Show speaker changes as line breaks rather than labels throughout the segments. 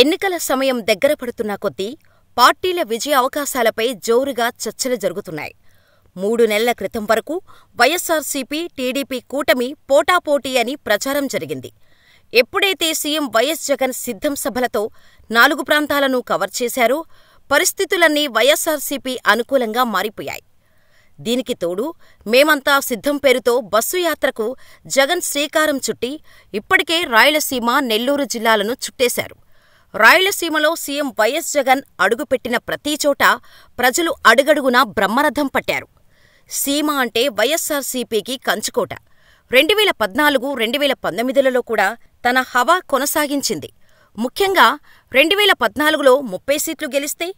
ఎన్నికల సమయం దగ్గర పడుతున్న కొద్దీ పార్టీల విజయ అవకాశాలపై జోరుగా చర్చలు జరుగుతున్నాయి. 3 నెలల క్రితం వరకు వైఎస్సార్సీపీ, టీడీపీ కూటమి పోటాపోటీ అని ప్రచారం జరిగింది. ఎప్పుడైతే సీఎం వైఎస్ జగన్ సిద్ధం సభలతో 4 ప్రాంతాలను కవర్ చేశారో పరిస్థితులన్నీ వైఎస్సార్సీపీ అనుకూలంగా మారిపోయాయి. దీనికి తోడు మేమంతా సిద్ధం పేరుతో బస్సు యాత్రకు జగన్ శ్రీకారం చుట్టి ఇప్పటికే రాయలసీమ, నెల్లూరు జిల్లాలను చుట్టేశారు. రాయలసీమలో సీఎం వైఎస్ జగన్ అడుగుపెట్టిన ప్రతిచోటా ప్రజలు అడుగడుగునా బ్రహ్మరథం పట్టారు. సీమ అంటే వైఎస్సార్సీపీకి కంచుకోట. 2014, 2019లలో కూడా తన హవా కొనసాగించింది. ముఖ్యంగా 2014లో 30 సీట్లు గెలిస్తే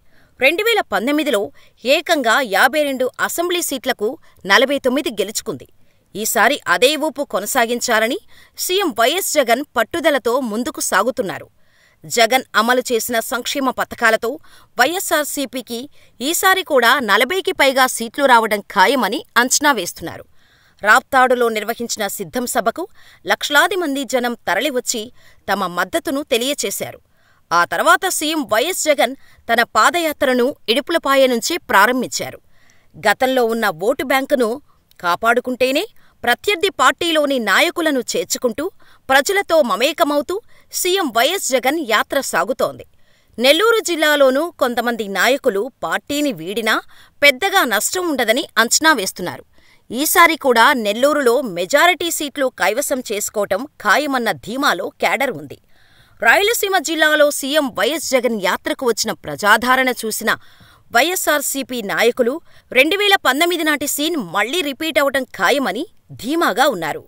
2019లో ఏకంగా 52 అసెంబ్లీ సీట్లకు 49 గెలుచుకుంది. ఈసారి అదే ఊపు కొనసాగించాలని సీఎం వైఎస్ జగన్ పట్టుదలతో ముందుకు సాగుతున్నారు. జగన్ అమలు చేసిన సంక్షేమ పథకాలతో వైఎస్సార్సీపీకి ఈసారి కూడా 40కి పైగా సీట్లు రావడం ఖాయమని అంచనా వేస్తున్నారు. రాప్తాడులో నిర్వహించిన సిద్ధం సభకు లక్షలాది మంది జనం తరలివచ్చి తమ మద్దతును తెలియచేశారు. ఆ తర్వాత సీఎం వైఎస్ జగన్ తన పాదయాత్రను ఇడుపులపాయ నుంచే ప్రారంభించారు. గతంలో ఉన్న ఓటు బ్యాంకును కాపాడుకుంటేనే ప్రత్యర్థి పార్టీలోని నాయకులను చేర్చుకుంటూ ప్రజలతో మమేకమవుతూ సీఎం వైఎస్ జగన్ యాత్ర సాగుతోంది. నెల్లూరు జిల్లాలోనూ కొంతమంది నాయకులు పార్టీని వీడినా పెద్దగా నష్టం ఉండదని అంచనా వేస్తున్నారు. ఈసారి కూడా నెల్లూరులో మెజారిటీ సీట్లు కైవసం చేసుకోవటం ఖాయమన్న ధీమాలో క్యాడర్ ఉంది. రాయలసీమ జిల్లాలో సీఎం వైఎస్ జగన్ యాత్రకు వచ్చిన ప్రజాదరణ చూసిన వైఎస్సార్సీపీ నాయకులు 2019 నాటి సీన్ మళ్లీ రిపీట్ అవటం ఖాయమని ధీమాగా ఉన్నారు.